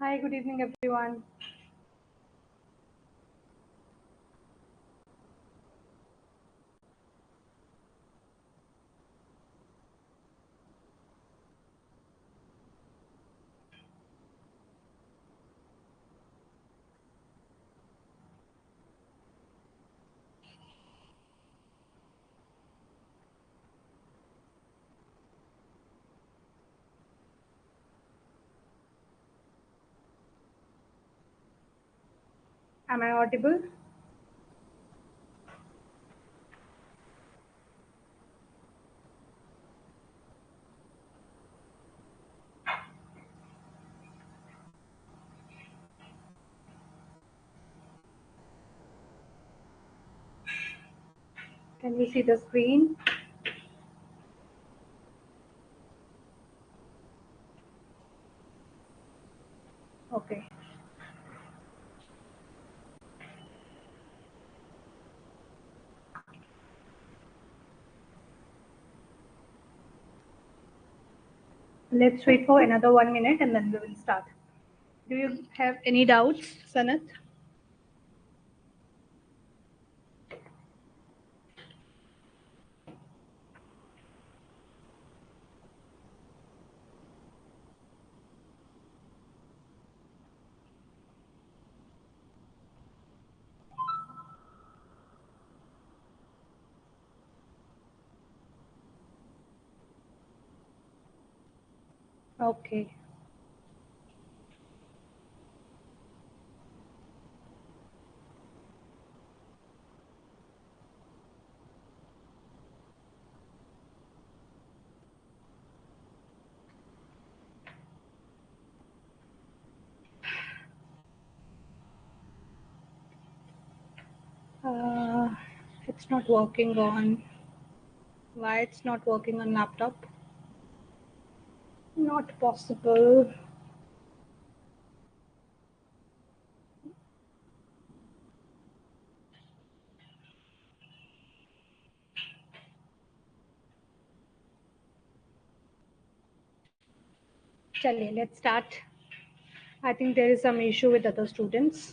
Hi, good evening, everyone. Am I audible? Can you see the screen? Okay. Let's wait for another 1 minute and then we will start. Do you have any doubts, Sanat? Okay. Uh, it's not working on. Why it's not working on laptop? Not possible. Chaliye, let's start. I think there is some issue with other students.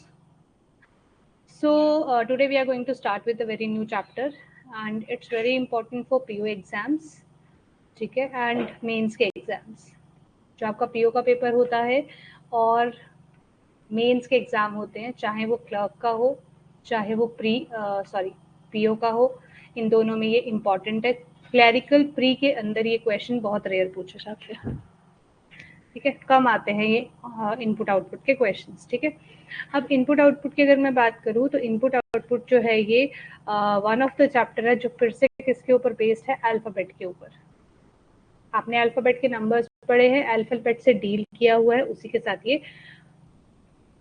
So today we are going to start with a very new chapter, and it's very important for PO exams. ठीक है, and mains के exams, जो आपका PO का paper होता है और mains के एग्जाम होते हैं, चाहे वो क्लर्क का हो, चाहे वो पीओ का हो, इन दोनों में ये इम्पॉर्टेंट है। क्लैरिकल प्री के अंदर ये क्वेश्चन बहुत रेयर पूछे जाते हैं, ठीक है, कम आते हैं ये इनपुट आउटपुट के क्वेश्चंस, ठीक है। अब इनपुट आउटपुट की अगर मैं बात करूँ तो इनपुट आउटपुट जो है ये वन ऑफ द चैप्टर है जो फिर से किसके ऊपर बेस्ड है, अल्फाबेट के ऊपर। आपने अल्फाबेट के नंबर्स पढ़े हैं, अल्फाबेट से डील किया हुआ है, उसी के साथ ये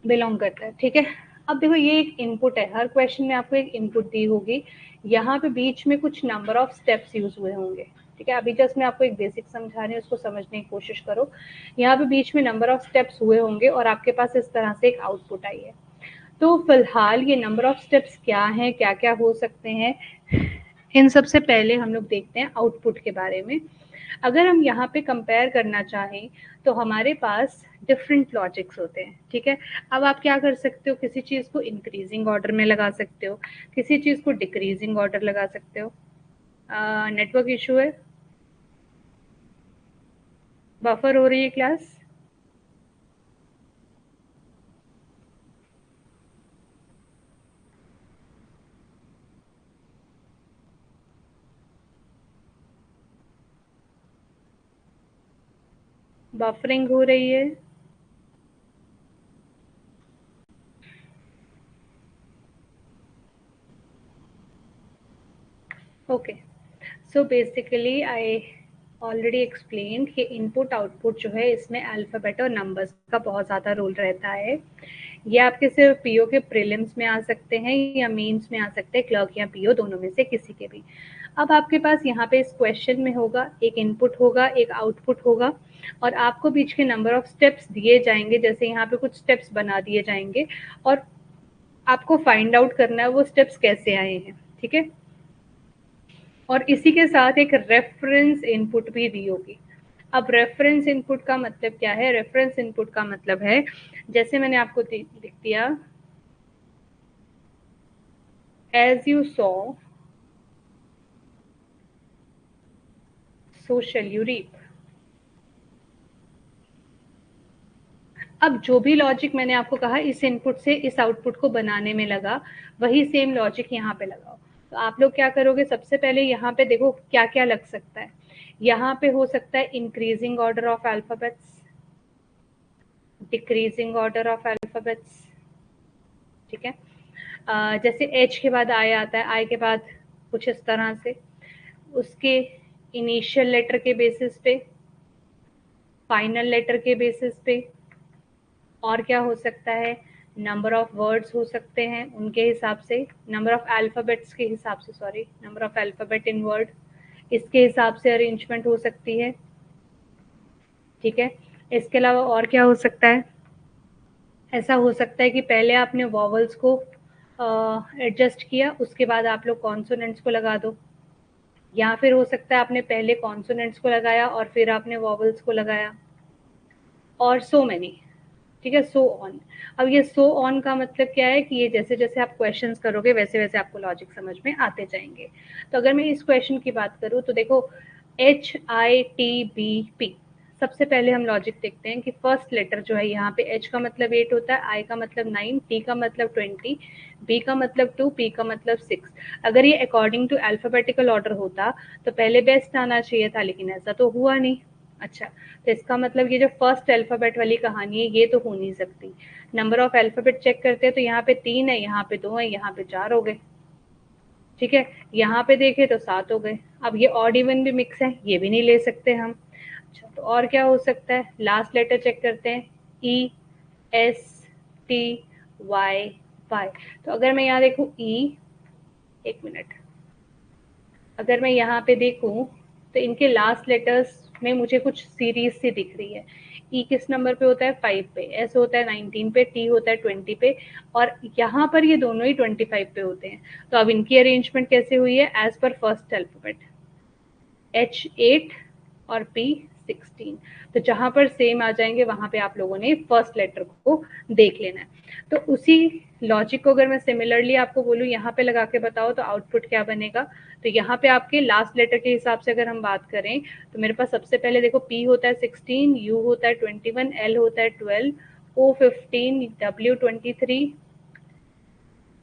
बिलोंग करता है, ठीक है। अब देखो ये एक इनपुट है, हर क्वेश्चन में आपको एक इनपुट दी होगी, यहाँ पे बीच में कुछ नंबर ऑफ स्टेप्स यूज हुए होंगे, ठीक है। अभी जस्ट मैं आपको एक बेसिक समझा रही हूँ, उसको समझने की कोशिश करो। यहाँ पे बीच में नंबर ऑफ स्टेप्स हुए होंगे और आपके पास इस तरह से एक आउटपुट आई है। तो फिलहाल ये नंबर ऑफ स्टेप्स क्या हैं, क्या क्या हो सकते हैं, इन सबसे पहले हम लोग देखते हैं आउटपुट के बारे में। अगर हम यहाँ पे कंपेयर करना चाहें तो हमारे पास डिफरेंट लॉजिक्स होते हैं, ठीक है। अब आप क्या कर सकते हो, किसी चीज़ को इंक्रीजिंग ऑर्डर में लगा सकते हो, किसी चीज़ को डिक्रीजिंग ऑर्डर लगा सकते हो। नेटवर्क इशू है, बफर हो रही है क्लास। बफरिंग हो रही है। Okay, so basically I already explain कि इनपुट आउटपुट जो है इसमें अल्फ़ाबेट और नंबर्स का बहुत ज़्यादा रोल रहता है। ये आपके सिर्फ पीओ के प्रीलिम्स में आ सकते हैं या मेंस में आ सकते हैं, क्लर्क या पीओ दोनों में से किसी के भी। अब आपके पास यहाँ पे इस क्वेश्चन में होगा, एक इनपुट होगा, एक आउटपुट होगा, और आपको बीच के नंबर ऑफ स्टेप्स दिए जाएंगे, जैसे यहाँ पे कुछ स्टेप्स बना दिए जाएंगे और आपको फाइंड आउट करना है वो स्टेप्स कैसे आए हैं, ठीक है। और इसी के साथ एक रेफरेंस इनपुट भी दी होगी। अब रेफरेंस इनपुट का मतलब क्या है? रेफरेंस इनपुट का मतलब है, जैसे मैंने आपको लिख दिया, as you saw so shall you reap. अब जो भी लॉजिक मैंने आपको कहा इस इनपुट से इस आउटपुट को बनाने में लगा, वही सेम लॉजिक यहाँ पे लगाओ। तो आप लोग क्या करोगे, सबसे पहले यहाँ पे देखो क्या क्या लग सकता है। यहाँ पे हो सकता है increasing order of alphabets, decreasing order of alphabets, ठीक है। जैसे एच के बाद आई आता है, आई के बाद कुछ इस तरह से, उसके इनिशियल लेटर के बेसिस पे, फाइनल लेटर के बेसिस पे, और क्या हो सकता है, नंबर ऑफ वर्ड्स हो सकते हैं उनके हिसाब से, नंबर ऑफ अल्फाबेट्स के हिसाब से, sorry, number of alphabet in word, इसके हिसाब से अरेंजमेंट हो सकती है, ठीक है। इसके अलावा और क्या हो सकता है, ऐसा हो सकता है कि पहले आपने वॉवल्स को एडजस्ट किया, उसके बाद आप लोग कॉन्सोनेंट्स को लगा दो, या फिर हो सकता है आपने पहले कॉन्सोनेंट्स को लगाया और फिर आपने वॉवल्स को लगाया, और सो मैनी, ठीक है, सो ऑन। अब ये सो ऑन का मतलब क्या है कि ये जैसे जैसे आप क्वेश्चंस करोगे वैसे वैसे आपको लॉजिक समझ में आते जाएंगे। तो अगर मैं इस क्वेश्चन की बात करूँ तो देखो, HITBP, सबसे पहले हम लॉजिक देखते हैं कि फर्स्ट लेटर जो है यहाँ पे, H का मतलब 8 होता है, I का मतलब 9, T का मतलब 20, B का मतलब 2, P का मतलब 6। अगर ये अकॉर्डिंग टू अल्फाबेटिकल ऑर्डर होता तो पहले बेस्ट आना चाहिए था, लेकिन ऐसा तो हुआ नहीं। अच्छा, तो इसका मतलब ये जो फर्स्ट अल्फाबेट वाली कहानी है ये तो हो नहीं सकती। नंबर ऑफ अल्फाबेट चेक करते हैं तो यहाँ पे 3 है, यहाँ पे 2 है, यहाँ पे 4 हो गए, ठीक है। यहाँ पे देखे तो 7 हो गए। अब ये ऑड इवन भी मिक्स है, ये भी नहीं ले सकते हम। अच्छा, तो और क्या हो सकता है, लास्ट लेटर चेक करते हैं, ESTYY। तो अगर मैं यहाँ देखूँ ई, एक मिनट, अगर मैं यहाँ पे देखूँ तो इनके लास्ट लेटर्स में मुझे कुछ सीरीज सी दिख रही है। ई किस नंबर पे होता है, 5 पे, एस होता है 19 पे, टी होता है 20 पे, और यहाँ पर ये दोनों ही 25 पे होते हैं। तो अब इनकी अरेंजमेंट कैसे हुई है, as per first alphabet, H8 और P16। तो जहां पर सेम आ जाएंगे वहां पे आप लोगों ने फर्स्ट लेटर को देख लेना है। तो उसी लॉजिक को अगर मैं सिमिलरली आपको बोलूँ यहाँ पे लगा के बताओ तो आउटपुट क्या बनेगा। तो यहाँ पे आपके लास्ट लेटर के हिसाब से अगर हम बात करें तो मेरे पास सबसे पहले देखो, P होता है 16, U होता है 21, L होता है 12, O 15, W 23,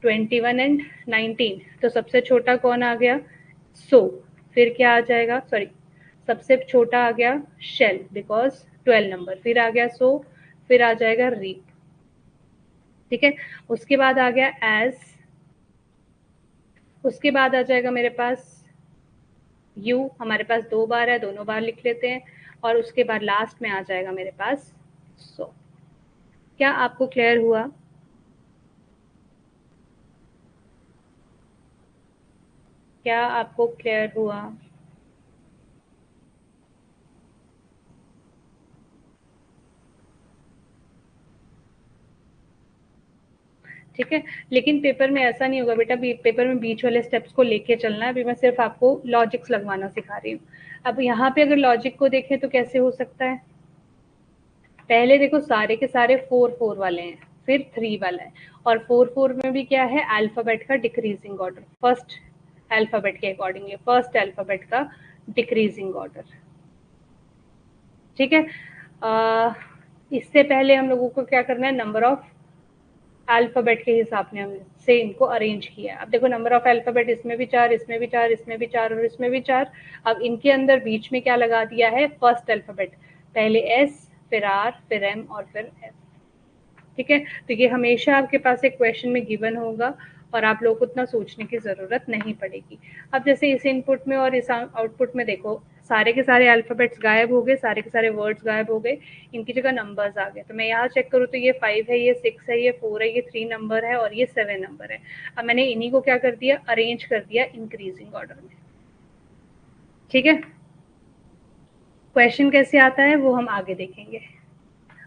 21 एंड 19। तो सबसे छोटा कौन आ गया, सो, फिर क्या आ जाएगा, सॉरी, सबसे छोटा आ गया शेल बिकॉज 12 नंबर, फिर आ गया सो, फिर आ जाएगा रीप, ठीक है। उसके बाद आ गया एज, उसके बाद आ जाएगा मेरे पास यू, हमारे पास 2 बार है, दोनों बार लिख लेते हैं, और उसके बाद लास्ट में आ जाएगा मेरे पास सो। क्या आपको क्लियर हुआ? क्या आपको क्लियर हुआ? ठीक है, लेकिन पेपर में ऐसा नहीं होगा बेटा, पेपर में बीच वाले स्टेप्स को लेके चलना है। अभी मैं सिर्फ आपको लॉजिक्स लगवाना सिखा रही हूँ। अब यहाँ पे अगर लॉजिक को देखें तो कैसे हो सकता है, पहले देखो सारे के सारे 4 4 वाले हैं, फिर 3 वाला है, और 4 4 में भी क्या है, अल्फाबेट का डिक्रीजिंग ऑर्डर, फर्स्ट अल्फाबेट के अकॉर्डिंग, फर्स्ट अल्फाबेट का डिक्रीजिंग ऑर्डर, ठीक है। इससे पहले हम लोगों को क्या करना है, नंबर ऑफ अल्फाबेट के हिसाब से इनको अरेंज किया है। अब देखो नंबर ऑफ अल्फाबेट, इसमें भी 4, इसमें भी 4, इसमें भी 4 और इसमें भी 4। अब इनके अंदर बीच में क्या लगा दिया है, फर्स्ट अल्फाबेट, पहले एस, फिर आर, फिर एम और फिर एफ, ठीक है। तो ये हमेशा आपके पास एक क्वेश्चन में गिवन होगा और आप लोगों को उतना सोचने की ज़रूरत नहीं पड़ेगी। अब जैसे इस इनपुट में और इस आउटपुट में देखो, सारे के सारे अल्फ़ाबेट्स गायब हो गए, सारे के सारे वर्ड्स गायब हो गए, इनकी जगह नंबर्स आ गए। तो मैं यहाँ चेक करूँ तो ये 5 है, ये 6 है, ये 4 है, ये 3 नंबर है और ये 7 नंबर है। अब मैंने इन्हीं को क्या कर दिया, अरेंज कर दिया इंक्रीजिंग ऑर्डर में, ठीक है। क्वेश्चन कैसे आता है वो हम आगे देखेंगे।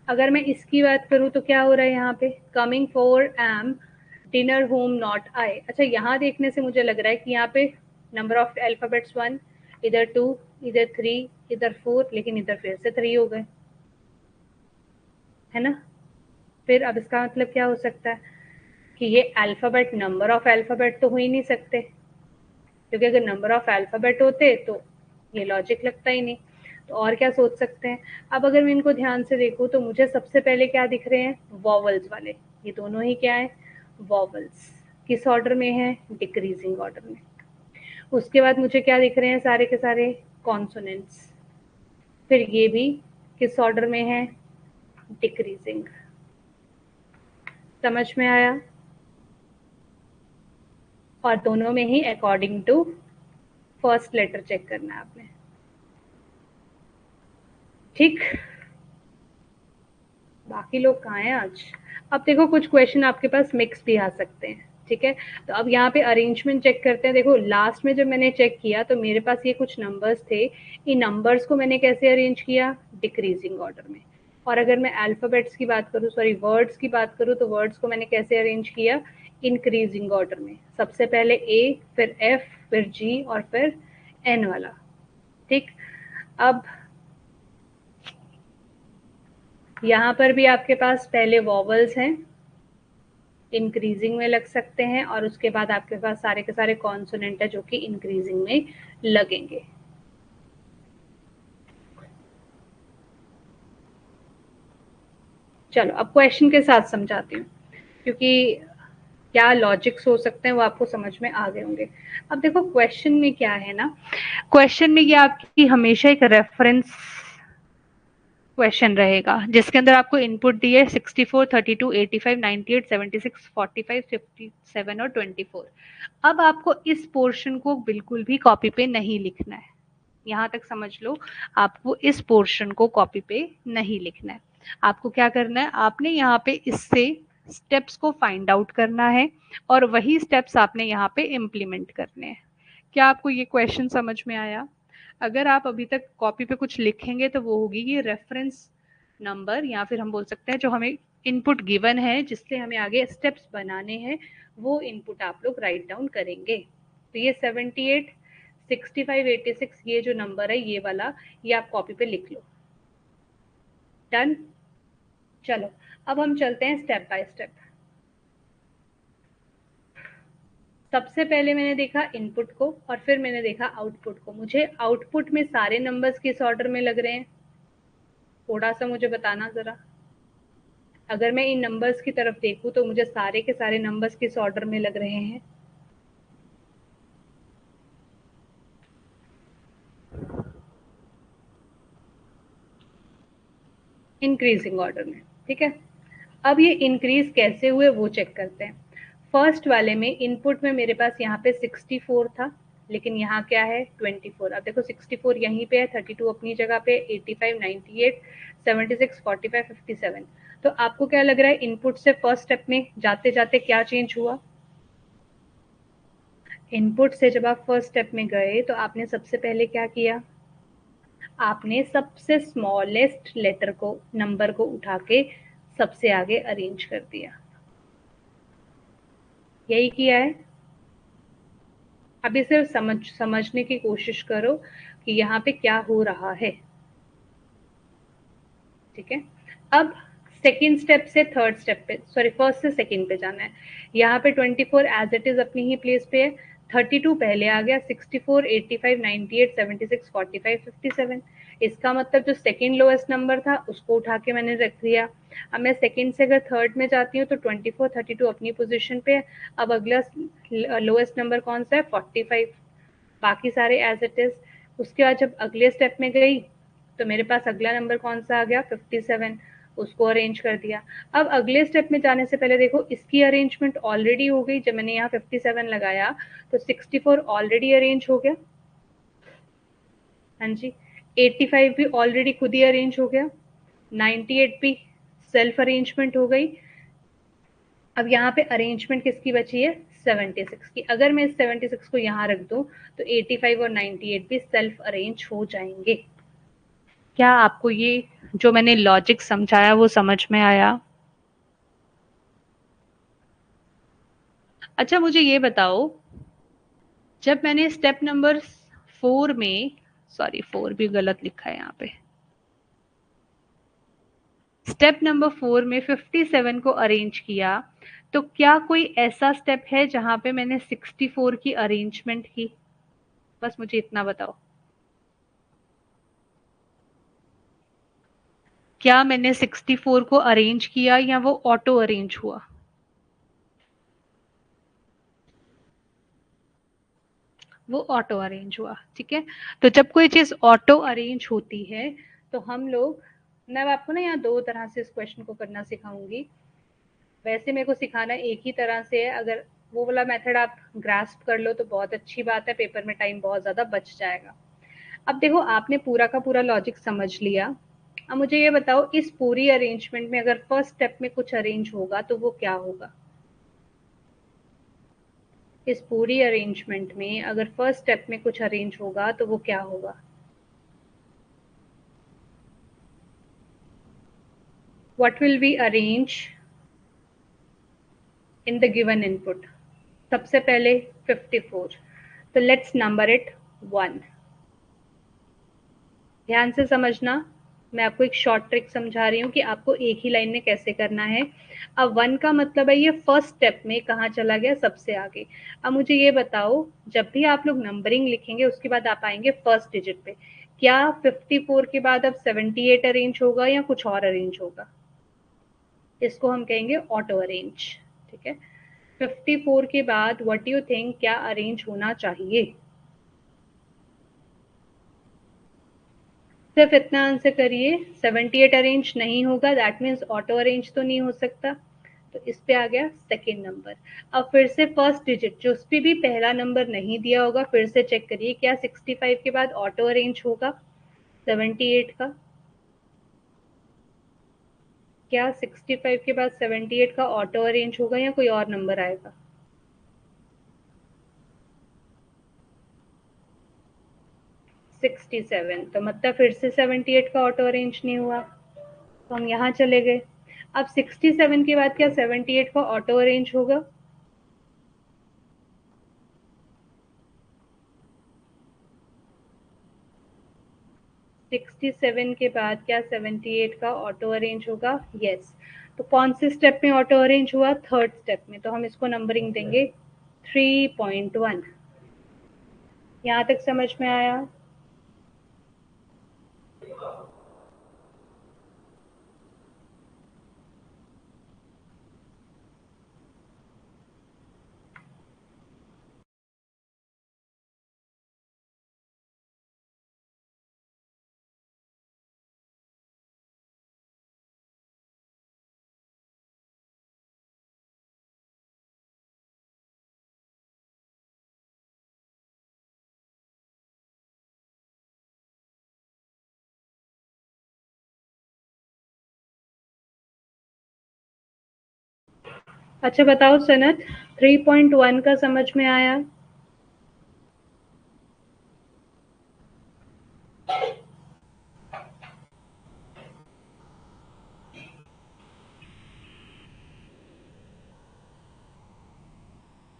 अगर मैं इसकी बात करूँ तो क्या हो रहा है यहाँ पे, कमिंग फॉर एम डिनर होम नॉट आई। अच्छा, यहाँ देखने से मुझे लग रहा है कि यहाँ पे नंबर ऑफ अल्फाबेट्स 1, इधर 2, इधर 3, इधर 4, लेकिन इधर फिर से 3 हो गए, है ना। फिर अब इसका मतलब क्या हो सकता है कि ये अल्फाबेट, नंबर ऑफ अल्फाबेट तो हो ही नहीं सकते, क्योंकि अगर नंबर ऑफ अल्फाबेट होते तो ये लॉजिक लगता ही नहीं। तो और क्या सोच सकते हैं। अब अगर मैं इनको ध्यान से देखूं तो मुझे सबसे पहले क्या दिख रहे हैं, वॉवल्स वाले। ये दोनों ही क्या है, वॉवल्स। किस ऑर्डर में है, डिक्रीजिंग ऑर्डर में। उसके बाद मुझे क्या दिख रहे हैं, सारे के सारे कॉन्सोनेंट्स। फिर ये भी किस ऑर्डर में है, डिक्रीजिंग। समझ में आया। और दोनों में ही according to first letter check करना है आपने, ठीक। बाकी लोग कहाँ हैं आज। अब देखो कुछ क्वेश्चन आपके पास मिक्स भी आ सकते हैं, ठीक है। तो अब यहाँ पे अरेंजमेंट चेक करते हैं। देखो लास्ट में जब मैंने चेक किया तो मेरे पास ये कुछ नंबर्स थे, इन नंबर्स को मैंने कैसे अरेंज किया, डिक्रीजिंग ऑर्डर में। और अगर मैं अल्फाबेट्स की बात करूँ, सॉरी वर्ड्स की बात करूँ, तो वर्ड्स को मैंने कैसे अरेंज किया, इंक्रीजिंग ऑर्डर में। सबसे पहले ए, फिर एफ, फिर जी, और फिर एन वाला, ठीक। अब यहाँ पर भी आपके पास पहले वॉवल्स हैं, इंक्रीजिंग में लग सकते हैं, और उसके बाद आपके पास सारे के सारे कॉन्सोनेंट है जो कि इंक्रीजिंग में लगेंगे। चलो अब क्वेश्चन के साथ समझाती हूँ, क्योंकि क्या लॉजिक्स हो सकते हैं वो आपको समझ में आ गए होंगे। अब देखो क्वेश्चन में क्या है ना, क्वेश्चन में ये आपकी हमेशा एक रेफरेंस क्वेश्चन रहेगा, जिसके अंदर आपको इनपुट दिए 64, 32, 85, 98, 76, 45, 57 और 24। अब आपको इस पोर्शन को बिल्कुल भी कॉपी पे नहीं लिखना है, यहाँ तक समझ लो। आपको इस पोर्शन को कॉपी पे नहीं लिखना है। आपको क्या करना है, आपने यहाँ पे इससे स्टेप्स को फाइंड आउट करना है, और वही स्टेप्स आपने यहाँ पे इम्प्लीमेंट करने हैं। क्या आपको ये क्वेश्चन समझ में आया। अगर आप अभी तक कॉपी पे कुछ लिखेंगे तो वो होगी ये रेफरेंस नंबर, या फिर हम बोल सकते हैं जो हमें इनपुट गिवन है जिससे हमें आगे स्टेप्स बनाने हैं, वो इनपुट आप लोग राइट डाउन करेंगे। तो ये 78, 65, 86 ये जो नंबर है ये वाला, ये आप कॉपी पे लिख लो। डन। चलो अब हम चलते हैं स्टेप बाय स्टेप। सबसे पहले मैंने देखा इनपुट को, और फिर मैंने देखा आउटपुट को। मुझे आउटपुट में सारे नंबर्स किस ऑर्डर में लग रहे हैं, थोड़ा सा मुझे बताना जरा। अगर मैं इन नंबर्स की तरफ देखूं तो मुझे सारे के सारे नंबर्स किस ऑर्डर में लग रहे हैं, इंक्रीजिंग ऑर्डर में, ठीक है। अब ये इंक्रीज कैसे हुए वो चेक करते हैं। फर्स्ट वाले में इनपुट में मेरे पास यहाँ पे 64 था, लेकिन यहाँ क्या है 24। अब देखो 64 यहीं पे है, 32 अपनी जगह पे, 85, 98, 76, 45, 57। तो आपको क्या लग रहा है इनपुट से फर्स्ट स्टेप में जाते जाते क्या चेंज हुआ। इनपुट से जब आप फर्स्ट स्टेप में गए तो आपने सबसे पहले क्या किया, आपने सबसे स्मॉलेस्ट लेटर को, नंबर को उठा के सबसे आगे अरेंज कर दिया। यही किया है। अभी सिर्फ समझने की कोशिश करो कि यहाँ पे क्या हो रहा है, ठीक है। अब सेकेंड स्टेप से थर्ड स्टेप पे, सॉरी फर्स्ट से सेकेंड पे जाना है। यहाँ पे 24 एज इट इज अपनी ही प्लेस पे है, 32 पहले आ गया, 64, 85, 98, 76, 45, 57। इसका मतलब जो सेकेंड लोएस्ट नंबर था उसको उठा के मैंने रख दिया। अब मैं सेकेंड से अगर थर्ड में जाती हूँ तो 24, 32 अपनी पोजिशन पे है। अब अगला लोएस्ट नंबर कौन सा है, 45, बाकी सारे एज इट इज। उसके बाद जब अगले स्टेप में गई तो मेरे पास अगला नंबर कौन सा आ गया, 57, उसको अरेंज कर दिया। अब अगले स्टेप में जाने से पहले देखो इसकी अरेंजमेंट ऑलरेडी हो गई। जब मैंने यहाँ 57 लगाया तो 64 ऑलरेडी अरेंज हो गया, हाँ जी। 85 भी ऑलरेडी खुद ही अरेंज हो गया, 98 भी सेल्फ अरेंजमेंट हो गई। अब यहाँ पे अरेंजमेंट किसकी बची है, 76 की। अगर मैं इस 76 को यहाँ रख दूं तो 85 और 98 भी सेल्फ अरेंज हो जाएंगे। क्या आपको ये जो मैंने लॉजिक समझाया वो समझ में आया। अच्छा मुझे ये बताओ, जब मैंने स्टेप नंबर 4 में सॉरी 4 भी गलत लिखा है यहाँ पे। स्टेप नंबर 4 में 57 को अरेंज किया, तो क्या कोई ऐसा स्टेप है जहां पे मैंने 64 की अरेंजमेंट की? बस मुझे इतना बताओ, क्या मैंने 64 को अरेंज किया या वो ऑटो अरेंज हुआ? वो ऑटो अरेंज हुआ, ठीक है। तो जब कोई चीज ऑटो अरेंज होती है तो हम लोग, मैं आपको ना यहाँ दो तरह से इस क्वेश्चन को करना सिखाऊंगी। वैसे मेरे को सिखाना एक ही तरह से है, अगर वो वाला मेथड आप ग्रास्प कर लो तो बहुत अच्छी बात है, पेपर में टाइम बहुत ज्यादा बच जाएगा। अब देखो आपने पूरा का पूरा लॉजिक समझ लिया। अब मुझे ये बताओ, इस पूरी अरेंजमेंट में अगर फर्स्ट स्टेप में कुछ अरेंज होगा तो वो क्या होगा? इस पूरी अरेंजमेंट में अगर फर्स्ट स्टेप में कुछ अरेंज होगा तो वो क्या होगा? What will we arrange in the given input? सबसे पहले 54, तो लेट्स नंबर इट 1। ध्यान से समझना, मैं आपको एक शॉर्ट ट्रिक समझा रही हूँ कि आपको एक ही लाइन में कैसे करना है। अब 1 का मतलब है ये फर्स्ट स्टेप में कहाँ चला गया, सबसे आगे। अब मुझे ये बताओ, जब भी आप लोग नंबरिंग लिखेंगे उसके बाद आप आएंगे फर्स्ट डिजिट पे, क्या 54 के बाद अब 78 अरेंज होगा या कुछ और अरेंज होगा? इसको हम कहेंगे ऑटो अरेंज, ठीक है। 54 के बाद व्हाट डू यू थिंक क्या अरेंज होना चाहिए? सिर्फ इतना आंसर करिए। 78 अरेंज नहीं होगा, दैट मीन्स ऑटो अरेंज तो नहीं हो सकता, तो इस पे आ गया सेकेंड नंबर। अब फिर से फर्स्ट डिजिट जो उस पे भी पहला नंबर नहीं दिया होगा, फिर से चेक करिए क्या 65 के बाद ऑटो अरेंज होगा 78 का? क्या 65 के बाद 78 का ऑटो अरेंज होगा या कोई और नंबर आएगा? 67, तो मतलब फिर से 78 का ऑटो अरेंज नहीं हुआ, तो हम यहाँ चले गए। अब 67 के बाद क्या 78 का ऑटो अरेंज होगा? 67 के बाद क्या 78 का ऑटो अरेंज होगा? यस। तो कौन से स्टेप में ऑटो अरेंज हुआ? थर्ड स्टेप में, तो हम इसको नंबरिंग देंगे 3.1। यहाँ तक समझ में आया? अच्छा बताओ सनत, 3.1 का समझ में आया?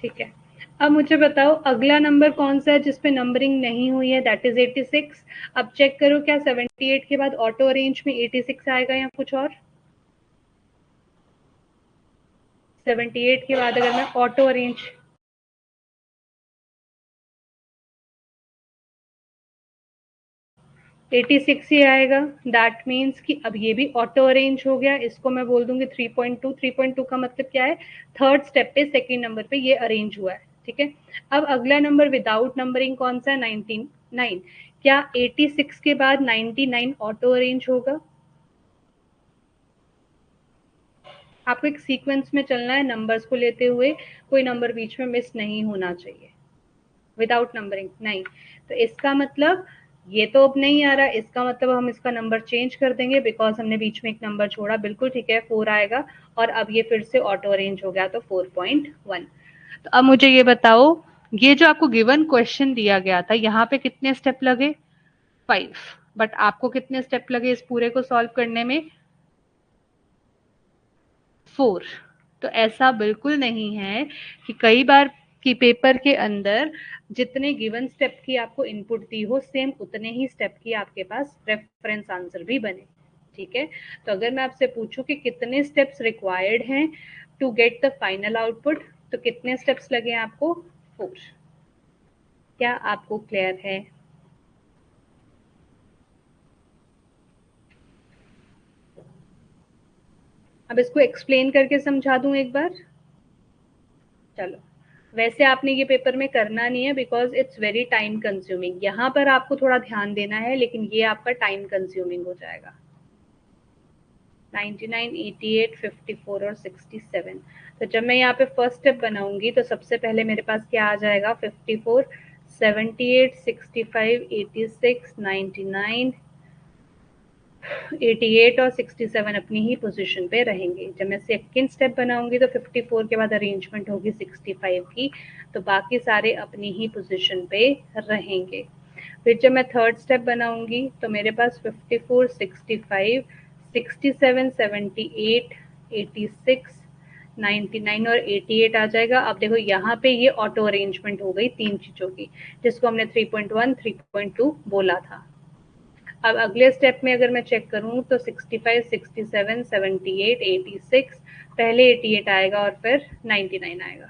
ठीक है। अब मुझे बताओ अगला नंबर कौन सा है जिसपे नंबरिंग नहीं हुई है? That is 86। अब चेक करो क्या 78 के बाद ऑटो अरेंज में 86 आएगा या कुछ और? 78 के बाद अगर मैं ऑटो अरेंज, 86 ही आएगा। दैट मीन्स कि अब ये भी ऑटो अरेंज हो गया, इसको मैं बोल दूंगी 3.2। 3.2 का मतलब क्या है? थर्ड स्टेप पे सेकेंड नंबर पे ये अरेंज हुआ है, ठीक है। अब अगला नंबर विदाउट नंबरिंग कौन सा है? 99। क्या 86 के बाद 99 ऑटो अरेंज होगा? आपको एक सीक्वेंस में चलना है नंबर्स को लेते हुए, कोई नंबर बीच में मिस नहीं होना चाहिए। विदाउट नंबरिंग नहीं, तो इसका मतलब ये तो अब नहीं आ रहा, इसका मतलब हम इसका नंबर चेंज कर देंगे बिकॉज हमने बीच में एक नंबर छोड़ा। बिल्कुल ठीक है, 4 आएगा। और अब ये फिर से ऑटो अरेंज हो गया तो 4.1। तो अब मुझे ये बताओ, ये जो आपको गिवन क्वेश्चन दिया गया था यहाँ पे कितने स्टेप लगे? 5। बट आपको कितने स्टेप लगे इस पूरे को सॉल्व करने में? 4। तो ऐसा बिल्कुल नहीं है कि कई बार कि पेपर के अंदर जितने गिवन स्टेप की आपको इनपुट दी हो, सेम उतने ही स्टेप की आपके पास रेफरेंस आंसर भी बने। ठीक है, तो अगर मैं आपसे पूछूं कि कितने स्टेप्स रिक्वायर्ड हैं to get the final output, तो कितने स्टेप्स लगे आपको? 4। क्या आपको क्लियर है? अब इसको एक्सप्लेन करके समझा दूं एक बार। चलो, वैसे आपने ये पेपर में करना नहीं है because it's very time consuming. यहाँ पर आपको थोड़ा ध्यान देना है, लेकिन ये आपका टाइम कंज्यूमिंग हो जाएगा। 99, 88, 54 और 67। तो जब मैं यहाँ पे फर्स्ट स्टेप बनाऊंगी तो सबसे पहले मेरे पास क्या आ जाएगा? 54, 78, 65, 86, 99, 88 और 67 अपनी ही पोजीशन पे रहेंगे। जब मैं सेकंड स्टेप बनाऊंगी तो 54 के बाद अरेंजमेंट होगी 65 की, तो बाकी सारे अपनी ही पोजीशन पे रहेंगे। फिर जब मैं थर्ड स्टेप बनाऊंगी तो मेरे पास 54, 65, 67, 78, 86, 99 और 88 आ जाएगा। अब देखो यहाँ पे ये ऑटो अरेंजमेंट हो गई तीन चीजों की, जिसको हमने 3.1, 3.2 बोला था। अब अगले स्टेप में अगर मैं चेक करूं तो 65, 67, 78, 86, पहले 88 आएगा और फिर 99 आएगा।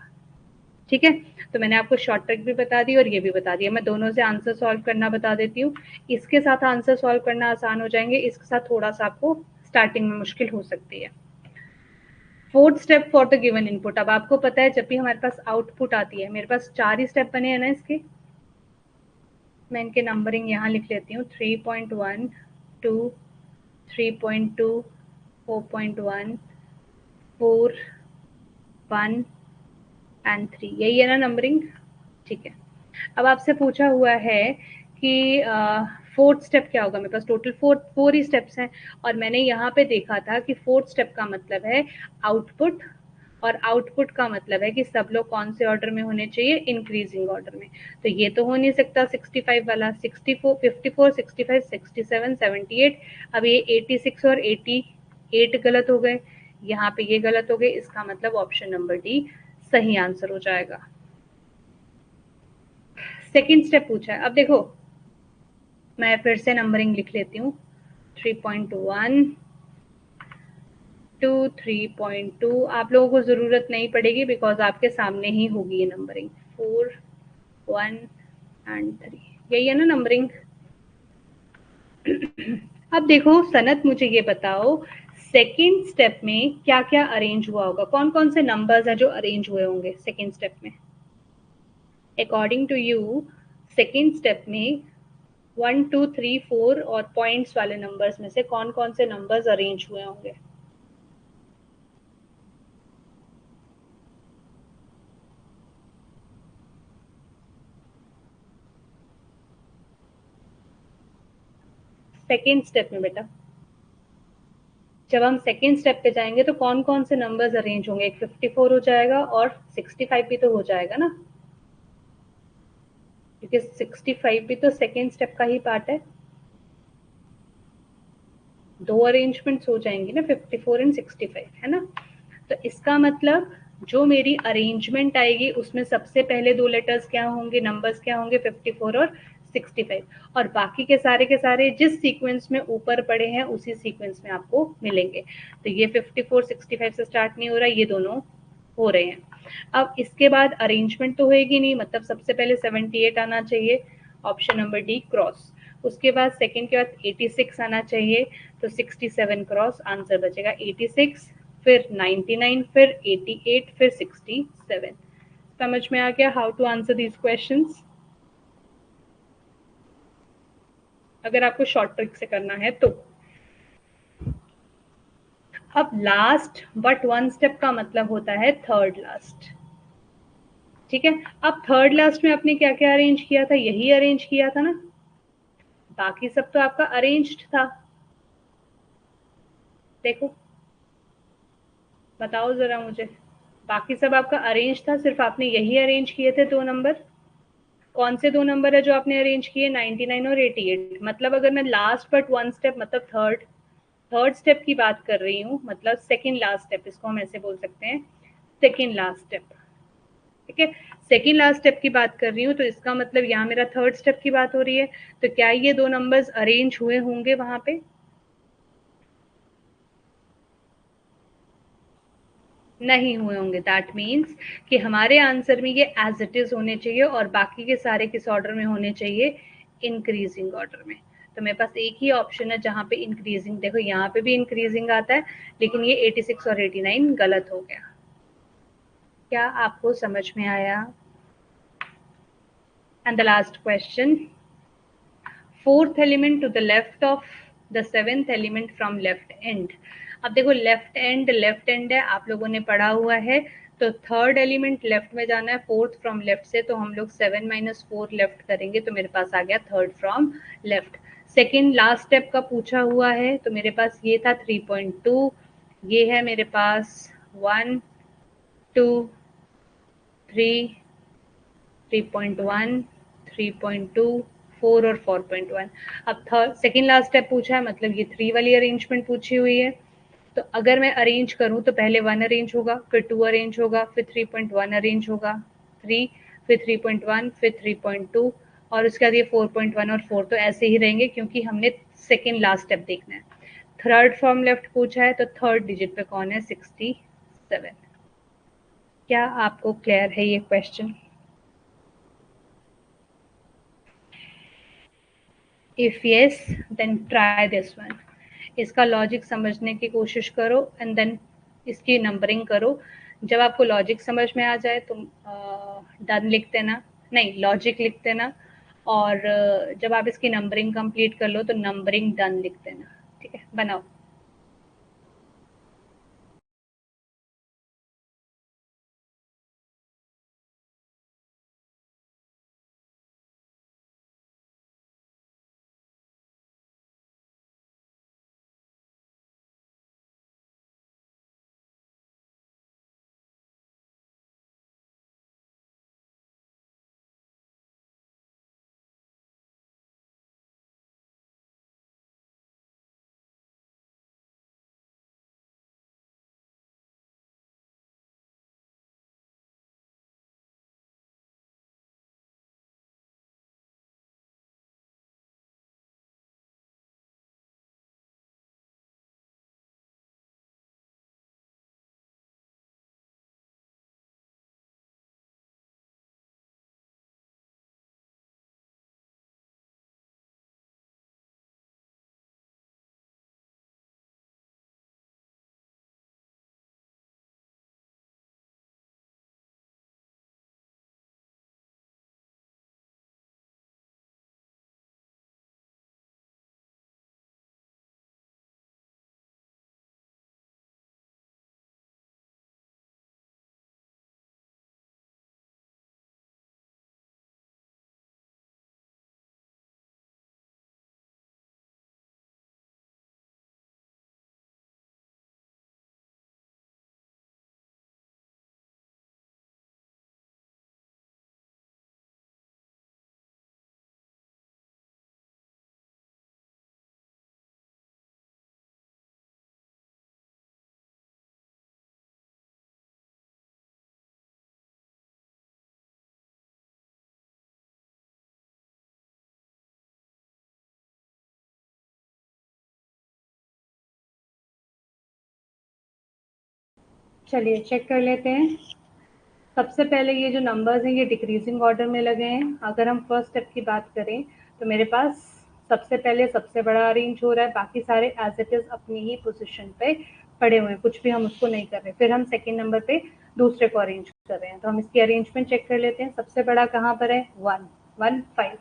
ठीक है, तो मैंने आपको शॉर्ट ट्रिक भी बता दी और ये भी बता दिया। मैं दोनों से आंसर सॉल्व करना बता देती हूँ। इसके साथ आंसर सॉल्व करना आसान हो जाएंगे, इसके साथ थोड़ा सा आपको स्टार्टिंग में मुश्किल हो सकती है। Fourth step for the given input. अब आपको पता है जब भी हमारे पास आउटपुट आती है, मेरे पास 4 ही स्टेप बने हैं ना इसके। मैं इनके नंबरिंग यहाँ लिख लेती हूँ। 3.1, 2, 3.2, 4.1, 4, 1 एंड 3, यही है ना नंबरिंग? ठीक है, अब आपसे पूछा हुआ है कि फोर्थ स्टेप क्या होगा। मेरे पास टोटल फोर ही स्टेप्स हैं, और मैंने यहाँ पे देखा था कि फोर्थ स्टेप का मतलब है आउटपुट, और आउटपुट का मतलब है कि सब लोग कौन से ऑर्डर में होने चाहिए? इंक्रीजिंग ऑर्डर में। तो ये तो हो नहीं सकता 65 वाला। 64, 54, 65, 67, 78, अब ये 86 और 88 गलत हो गए, यहाँ पे ये गलत हो गए, इसका मतलब ऑप्शन नंबर डी सही आंसर हो जाएगा। सेकेंड स्टेप पूछा है। अब देखो, मैं फिर से नंबरिंग लिख लेती हूँ। 3.1, 2, 3.2, आप लोगों को जरूरत नहीं पड़ेगी बिकॉज आपके सामने ही होगी ये नंबरिंग। 4, 1 एंड 3, यही है ना नंबरिंग? अब देखो सनत, मुझे ये बताओ सेकेंड स्टेप में क्या क्या अरेंज हुआ होगा? कौन कौन से नंबर्स हैं जो अरेंज हुए होंगे सेकेंड स्टेप में? According to you second step में 1, 2, 3, 4 और पॉइंट्स वाले नंबर्स में से कौन कौन से नंबर्स अरेंज हुए होंगे? सेकेंड स्टेप में बेटा, जब हम सेकेंड स्टेप पे जाएंगे तो कौन कौन से नंबर्स अरेंज होंगे? एक 54 हो जाएगा और 65 भी तो हो जाएगा ना, क्योंकि 65 भी तो सेकेंड स्टेप का ही पार्ट है। दो अरेंजमेंट्स हो जाएंगी ना, 54 एंड 65, है ना? तो इसका मतलब जो मेरी अरेंजमेंट आएगी उसमें सबसे पहले दो लेटर्स क्या होंगे, नंबर्स क्या होंगे? 54 और 65, और बाकी के सारे जिस सीक्वेंस में ऊपर पड़े हैं उसी सीक्वेंस में आपको मिलेंगे। तो ये 54, 65 से स्टार्ट नहीं हो रहा, ये दोनों हो रहे हैं। अब इसके बाद अरेंजमेंट तो होएगी नहीं, मतलब सबसे पहले 78 आना चाहिए, ऑप्शन नंबर डी क्रॉस। उसके बाद सेकंड के बाद 86 आना चाहिए, तो 67 क्रॉस, आंसर बचेगा 86, फिर 99, फिर 88, फिर 67। समझ में आ गया how to answer these questions? अगर आपको शॉर्ट ट्रिक से करना है तो। अब लास्ट बट वन स्टेप का मतलब होता है थर्ड लास्ट। ठीक है, अब थर्ड लास्ट में आपने क्या क्या अरेंज किया था? यही अरेंज किया था ना, बाकी सब तो आपका अरेंज्ड था। देखो, बताओ जरा मुझे, बाकी सब आपका अरेंज था, सिर्फ आपने यही अरेंज किए थे दो नंबर। कौन से दो नंबर है जो आपने अरेंज किए? 99 और 88। मतलब अगर मैं लास्ट बट वन स्टेप, मतलब थर्ड स्टेप की बात कर रही हूँ, मतलब सेकेंड लास्ट स्टेप, इसको हम ऐसे बोल सकते हैं, सेकेंड लास्ट स्टेप। ठीक है। सेकेंड लास्ट स्टेप की बात कर रही हूँ, तो इसका मतलब यहाँ मेरा थर्ड स्टेप की बात हो रही है, तो क्या ये दो नंबर्स अरेंज हुए होंगे वहां पे? नहीं हुए होंगे। दैट मीन्स कि हमारे आंसर में ये एज इट इज होने चाहिए और बाकी के सारे किस ऑर्डर में होने चाहिए? इंक्रीजिंग ऑर्डर में। तो मेरे पास एक ही ऑप्शन है जहां पे इंक्रीजिंग, देखो यहाँ पे भी इंक्रीजिंग आता है, लेकिन ये 86 और 89 गलत हो गया। क्या आपको समझ में आया? And the last question, fourth element to the left of the seventh element from left end. अब देखो लेफ्ट एंड है, आप लोगों ने पढ़ा हुआ है, तो थर्ड एलिमेंट लेफ्ट में जाना है, फोर्थ फ्रॉम लेफ्ट से, तो हम लोग 7 - 4 लेफ्ट करेंगे, तो मेरे पास आ गया third from left. Second last step का पूछा हुआ है, तो मेरे पास ये था 3.2, ये है मेरे पास 1 2 3 3.1 3.2 4 और 4.1। अब थर्ड सेकेंड लास्ट स्टेप पूछा है, मतलब ये 3 वाली अरेंजमेंट पूछी हुई है, तो अगर मैं अरेंज करूं तो पहले 1 अरेंज होगा, फिर 2 अरेंज होगा, फिर 3.1 अरेंज होगा, 3, फिर 3.1, फिर 3.2, और उसके बाद ये 4.1 और 4 तो ऐसे ही रहेंगे, क्योंकि हमने सेकेंड लास्ट स्टेप देखना है। थर्ड फ्रॉम लेफ्ट पूछा है, तो थर्ड डिजिट पे कौन है? 67। क्या आपको क्लियर है ये question? If yes, then try this one. इसका लॉजिक समझने की कोशिश करो एंड देन इसकी नंबरिंग करो। जब आपको लॉजिक समझ में आ जाए तो डन लिख देना, नहीं लॉजिक लिख देना, और जब आप इसकी नंबरिंग कंप्लीट कर लो तो नंबरिंग डन लिख देना। ठीक है, बनाओ। चलिए चेक कर लेते हैं। सबसे पहले ये जो नंबर्स हैं ये डिक्रीजिंग ऑर्डर में लगे हैं। अगर हम फर्स्ट स्टेप की बात करें तो मेरे पास सबसे पहले सबसे बड़ा अरेंज हो रहा है, बाकी सारे एज इट इज अपनी ही पोजीशन पे पड़े हुए हैं, कुछ भी हम उसको नहीं कर रहे। फिर हम सेकेंड नंबर पे दूसरे को अरेंज कर रहे हैं, तो हम इसकी अरेंजमेंट चेक कर लेते हैं। सबसे बड़ा कहाँ पर है? 115।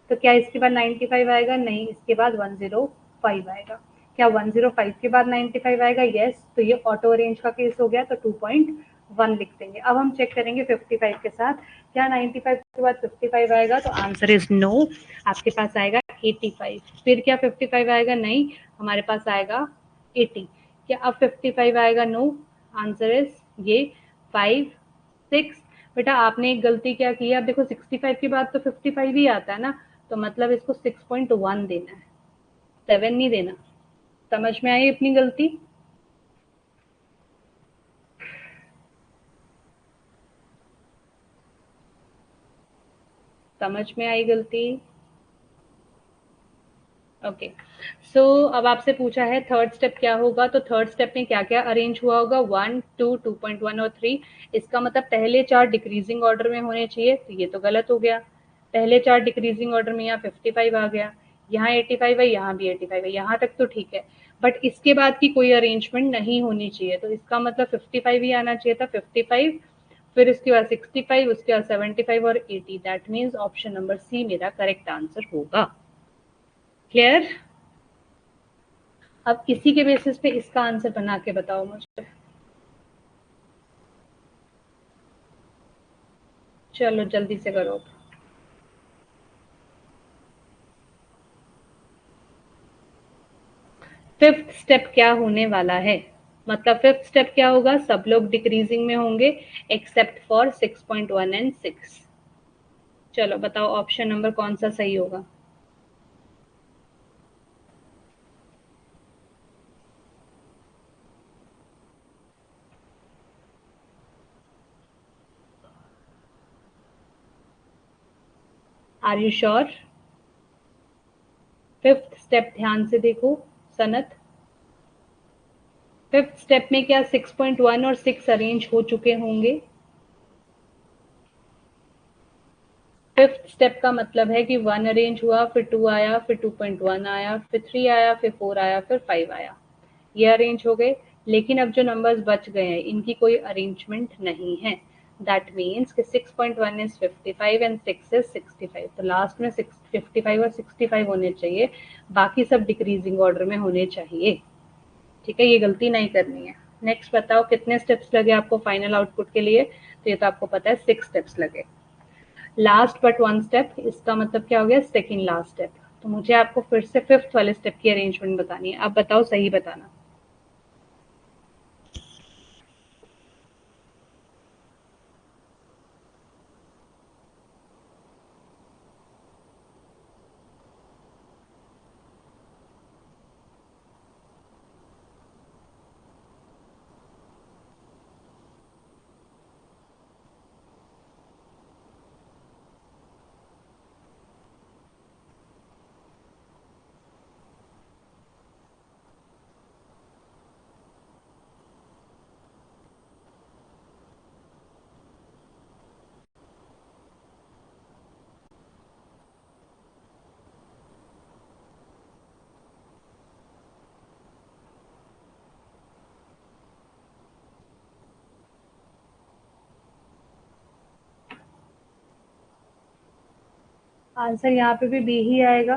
तो क्या इसके बाद 95 आएगा? नहीं, इसके बाद 105 आएगा। क्या 105 के बाद 95 आएगा? यस। तो ये ऑटो अरेंज का केस हो गया, तो 2.1 लिख देंगे। अब हम चेक करेंगे 55 के साथ, क्या 95 के बाद 55 आएगा? तो आंसर इज नो, आपके पास आएगा 85। फिर क्या 55 आएगा? नहीं, हमारे पास आएगा 80। क्या अब 55 आएगा? नो, आंसर इज ये 5 6। बेटा आपने एक गलती क्या की है, अब देखो 65 के बाद तो 55 ही आता है ना, तो मतलब इसको 6.1 देना है, 7 नहीं देना। समझ में आई अपनी गलती? समझ में आई गलती? ओके। सो अब आपसे पूछा है थर्ड स्टेप क्या होगा, तो थर्ड स्टेप में क्या क्या अरेंज हुआ होगा, 1, 2, 2.1 और 3। इसका मतलब पहले चार डिक्रीजिंग ऑर्डर में होने चाहिए, तो ये तो गलत हो गया। पहले चार डिक्रीजिंग ऑर्डर में यहाँ 55 आ गया, यहाँ 85 है, यहाँ भी 85 है, यहाँ तक तो ठीक है। बट इसके बाद की कोई अरेंजमेंट नहीं होनी चाहिए, तो इसका मतलब 55 ही आना चाहिए था, 55, फिर इसके बाद 65, उसके बाद 75 और 80। That means option number C मेरा करेक्ट आंसर होगा। क्लियर? अब इसी के बेसिस पे इसका आंसर बना के बताओ मुझे। चलो जल्दी से करो। फिफ्थ स्टेप क्या होने वाला है, मतलब फिफ्थ स्टेप क्या होगा, सब लोग डिक्रीजिंग में होंगे एक्सेप्ट फॉर 6.1 एंड 6। चलो बताओ ऑप्शन नंबर कौन सा सही होगा। Are you sure? Fifth step ध्यान से देखो सनत। फिफ्थ स्टेप में क्या 6.1 और 6 अरेंज हो चुके होंगे? फिफ्थ स्टेप का मतलब है कि 1 अरेंज हुआ, फिर 2 आया, फिर 2.1 आया, फिर 3 आया, फिर 4 आया, फिर 5 आया। ये अरेंज हो गए। लेकिन अब जो नंबर्स बच गए हैं इनकी कोई अरेंजमेंट नहीं है। दैट मीन्स कि 6.1 इज 55 एंड 6 इज 65, तो लास्ट में 55 और 65 होने चाहिए, बाकी सब डिक्रीजिंग ऑर्डर में होने चाहिए। ठीक है, ये गलती नहीं करनी है। नेक्स्ट बताओ कितने स्टेप्स लगे आपको फाइनल आउटपुट के लिए, तो ये तो आपको पता है 6 स्टेप्स लगे। लास्ट बट वन स्टेप, इसका मतलब क्या हो गया, सेकेंड लास्ट स्टेप। तो मुझे आपको फिर से फिफ्थ वाले स्टेप की अरेंजमेंट बतानी है। अब बताओ, सही बताना। आंसर यहाँ पे भी बी ही आएगा,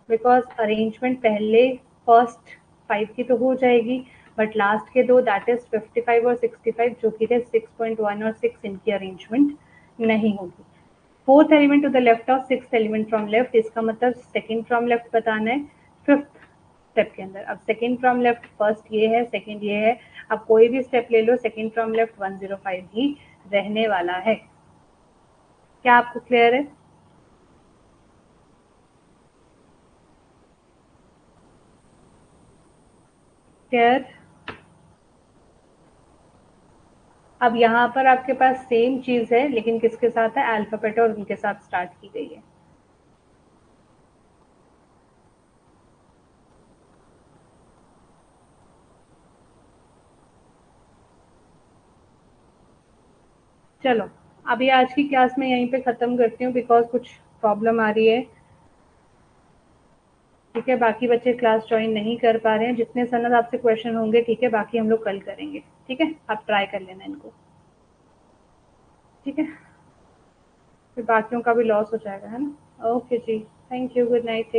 बिकॉज अरेंजमेंट पहले फर्स्ट 5 की तो हो जाएगी, बट लास्ट के दो दैट इज 55 और 65 जो कि थे 6.1 और 6, इनकी अरेंजमेंट नहीं होगी। Fourth element to the left of six element from left, इसका मतलब सेकेंड फ्रॉम लेफ्ट बताना है फिफ्थ स्टेप के अंदर। अब सेकेंड फ्रॉम लेफ्ट, फर्स्ट ये है, सेकेंड ये है, अब कोई भी स्टेप ले लो, सेकेंड फ्रॉम लेफ्ट 105 ही रहने वाला है। क्या आपको क्लियर है? क्लियर? अब यहाँ पर आपके पास सेम चीज है, लेकिन किसके साथ है, अल्फाबेट और उनके साथ स्टार्ट की गई है। चलो अभी आज की क्लास में यहीं पे खत्म करती हूँ, बिकॉज कुछ प्रॉब्लम आ रही है। ठीक है, बाकी बच्चे क्लास ज्वाइन नहीं कर पा रहे हैं, जितने सनद आपसे क्वेश्चन होंगे ठीक है, बाकी हम लोग कल करेंगे। ठीक है, आप ट्राई कर लेना इनको। ठीक है, फिर बाकियों का भी लॉस हो जाएगा, है ना। ओके जी, थैंक यू, गुड नाइट।